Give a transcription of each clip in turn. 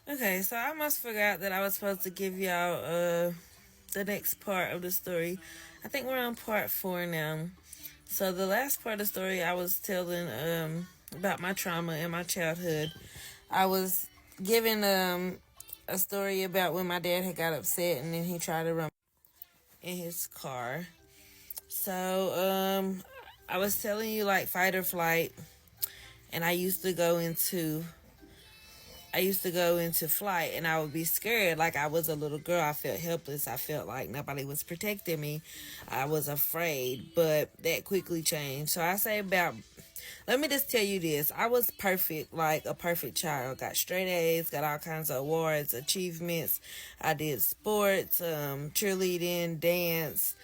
Okay, so I almost forgot that I was supposed to give y'all the next part of the story. I think we're on part 4 now. So the last part of the story I was telling about my trauma in my childhood. I was giving a story about when my dad had got upset and then he tried to run in his car. So I was telling you like fight or flight, and I used to go into flight and I would be scared. Like I was a little girl. I felt helpless. I felt like nobody was protecting me. I was afraid, but that quickly changed. So I say about, let me just tell you this. I was perfect, like a perfect child. Got straight A's, got all kinds of awards, achievements. I did sports, cheerleading, dance.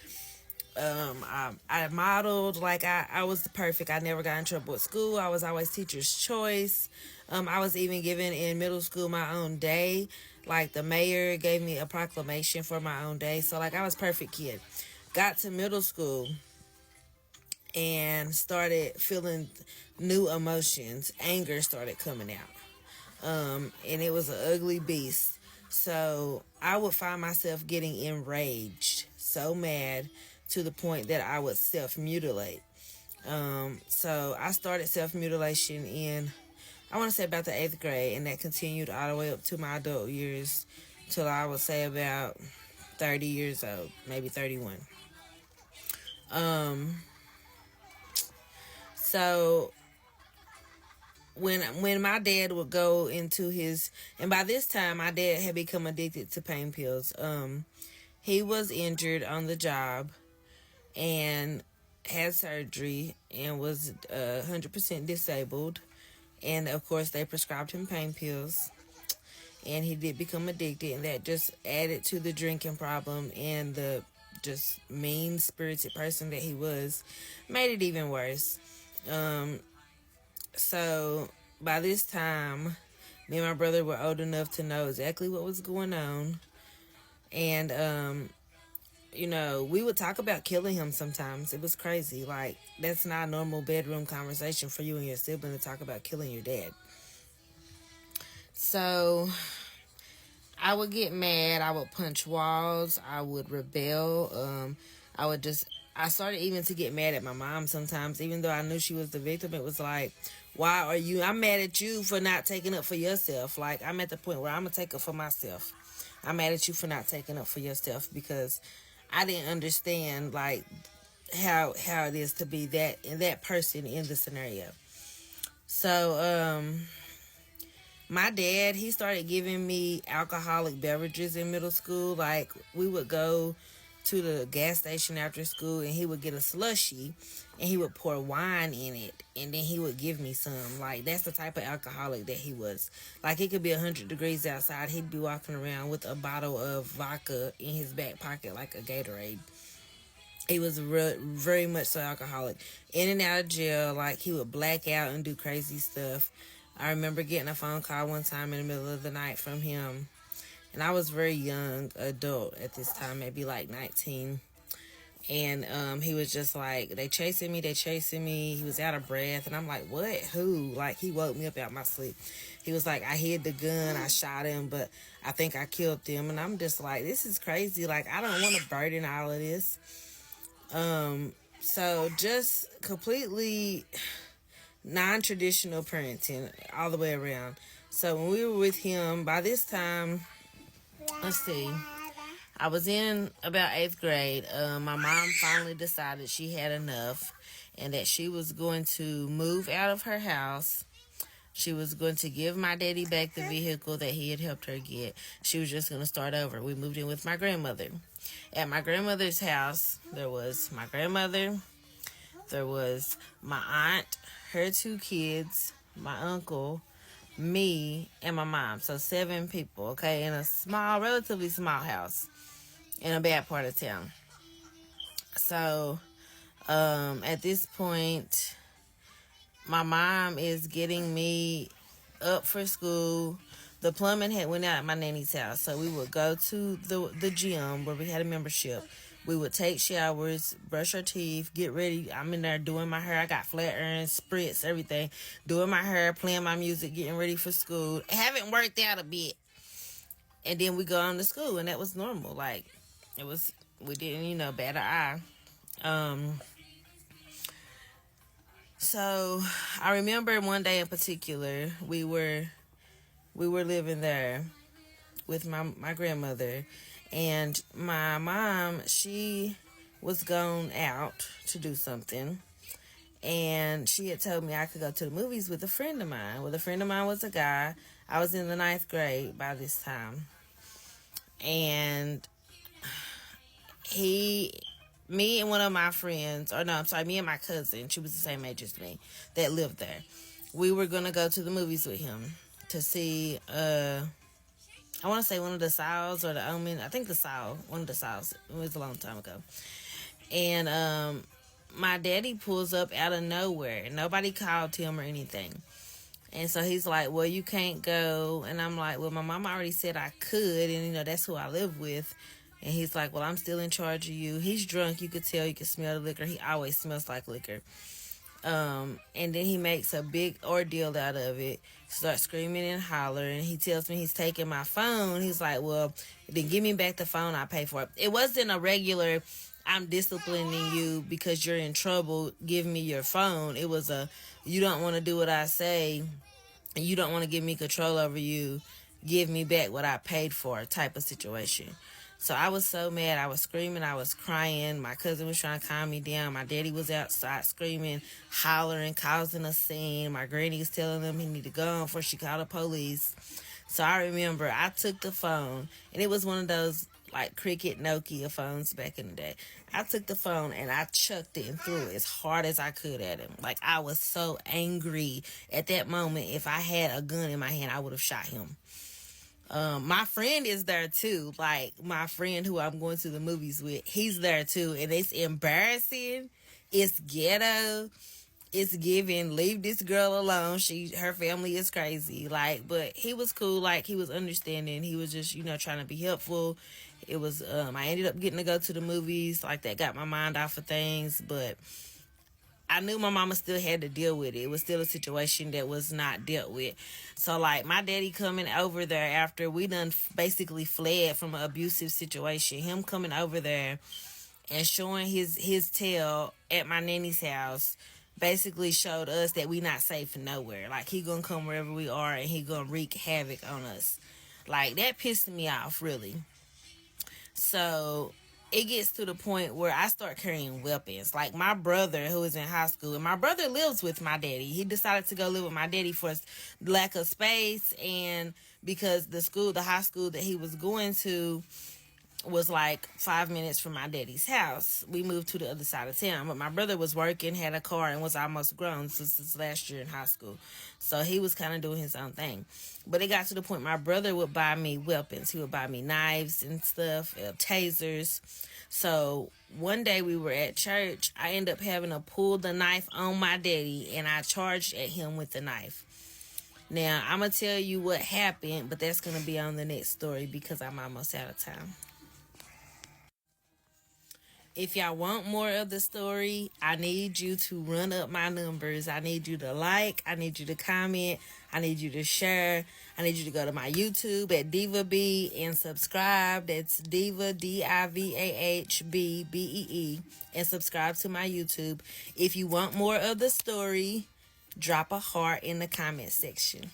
I modeled like I was perfect. I never got in trouble at school. I was always teacher's choice. I was even given in middle school my own day. Like the mayor gave me a proclamation for my own day. So like I was perfect kid. Got to middle school and started feeling new emotions. Anger started coming out. And it was an ugly beast. So I would find myself getting enraged, so mad to the point that I would self mutilate. So I started self mutilation in, I want to say about the 8th grade, and that continued all the way up to my adult years till I would say about 30 years old, maybe 31. Um, so when my dad would go into his, and by this time my dad had become addicted to pain pills. He was injured on the job and had surgery and was 100% disabled, and of course they prescribed him pain pills, and he did become addicted, and that just added to the drinking problem, and the just mean spirited person that he was made it even worse. So by this time, me and my brother were old enough to know exactly what was going on. And, we would talk about killing him sometimes. It was crazy. Like, that's not a normal bedroom conversation for you and your sibling to talk about killing your dad. So I would get mad. I would punch walls. I would rebel. I started even to get mad at my mom sometimes, even though I knew she was the victim. It was like, I'm mad at you for not taking up for yourself. Like, I'm at the point where I'm going to take up for myself. I'm mad at you for not taking up for yourself because I didn't understand, like, how it is to be that person in the scenario. So, my dad, he started giving me alcoholic beverages in middle school. Like, we would go to the gas station after school and he would get a slushie and he would pour wine in it and then he would give me some. Like, that's the type of alcoholic that he was. Like, it could be 100 degrees outside, he'd be walking around with a bottle of vodka in his back pocket like a Gatorade. He was very much so alcoholic. In and out of jail, like he would black out and do crazy stuff. I remember getting a phone call one time in the middle of the night from him. And I was very young adult at this time, maybe like 19. And he was just like, they chasing me. He was out of breath. And I'm like, what? Who? Like, he woke me up out my sleep. He was like, I hid the gun. I shot him, but I think I killed him. And I'm just like, this is crazy. Like, I don't want to burden all of this. So just completely non-traditional parenting all the way around. So when we were with him, by this time, let's see, I was in about 8th grade. My mom finally decided she had enough and that she was going to move out of her house. She was going to give my daddy back the vehicle that he had helped her get. She was just going to start over. We moved in with my grandmother. At my grandmother's house, there was my grandmother, there was my aunt, her 2 kids, my uncle, me, and my mom. So 7 people, okay, in a small, relatively small house in a bad part of town. So at this point, my mom is getting me up for school. The plumbing had went out at my nanny's house, so we would go to the gym where we had a membership. We would take showers, brush our teeth, get ready. I'm in there doing my hair. I got flat irons, spritz, everything. Doing my hair, playing my music, getting ready for school. Haven't worked out a bit. And then we go on to school, and that was normal. Like, it was, we didn't, bat an eye. So I remember one day in particular, we were living there with my grandmother, and my mom, she was gone out to do something, and she had told me I could go to the movies with a friend of mine. Well, a friend of mine was a guy. I was in the ninth grade by this time, and me and one of my friends, or no, I'm sorry, me and my cousin, she was the same age as me, that lived there. We were gonna go to the movies with him to see I want to say one of the Sows or the Omen. I think the Sow, one of the Sows. It was a long time ago. And my daddy pulls up out of nowhere. Nobody called him or anything. And so he's like, well, you can't go. And I'm like, well, my mom already said I could. And, that's who I live with. And he's like, well, I'm still in charge of you. He's drunk. You could tell. You could smell the liquor. He always smells like liquor. And then he makes a big ordeal out of it, starts screaming and hollering. He tells me he's taking my phone. He's like, well, then give me back the phone I pay for it. It wasn't a regular, I'm disciplining you because you're in trouble, give me your phone. It was a, you don't want to do what I say, and you don't want to give me control over you, give me back what I paid for type of situation. So I was so mad. I was screaming. I was crying. My cousin was trying to calm me down. My daddy was outside screaming, hollering, causing a scene. My granny was telling him he need to go on before she called the police. So I remember I took the phone, and it was one of those like Cricket Nokia phones back in the day. I took the phone and I chucked it and threw it as hard as I could at him. Like, I was so angry at that moment. If I had a gun in my hand, I would have shot him. My friend is there too. Like, my friend who I'm going to the movies with, he's there too. And it's embarrassing. It's ghetto. It's giving, leave this girl alone. Her family is crazy. Like, but he was cool. Like, he was understanding. He was just, trying to be helpful. It was, I ended up getting to go to the movies. Like, that got my mind off of things. But I knew my mama still had to deal with it. It was still a situation that was not dealt with. So, like, my daddy coming over there after we done basically fled from an abusive situation, him coming over there and showing his tail at my nanny's house basically showed us that we not safe nowhere. Like, he gonna come wherever we are and he gonna wreak havoc on us. Like, that pissed me off, really. So it gets to the point where I start carrying weapons. Like, my brother, who is in high school, and my brother lives with my daddy. He decided to go live with my daddy for lack of space, and because the high school that he was going to was like 5 minutes from my daddy's house. We moved to the other side of town, but my brother was working, had a car, and was almost grown since his last year in high school. So he was kind of doing his own thing. But it got to the point my brother would buy me weapons. He would buy me knives and stuff, tasers. So one day we were at church. I ended up having to pull the knife on my daddy, and I charged at him with the knife. Now, I'm going to tell you what happened, but that's going to be on the next story because I'm almost out of time. If y'all want more of the story, I need you to run up my numbers. I need you to like. I need you to comment. I need you to share. I need you to go to my YouTube at Diva B and subscribe. That's Diva, DIVAHBBEE. And subscribe to my YouTube. If you want more of the story, drop a heart in the comment section.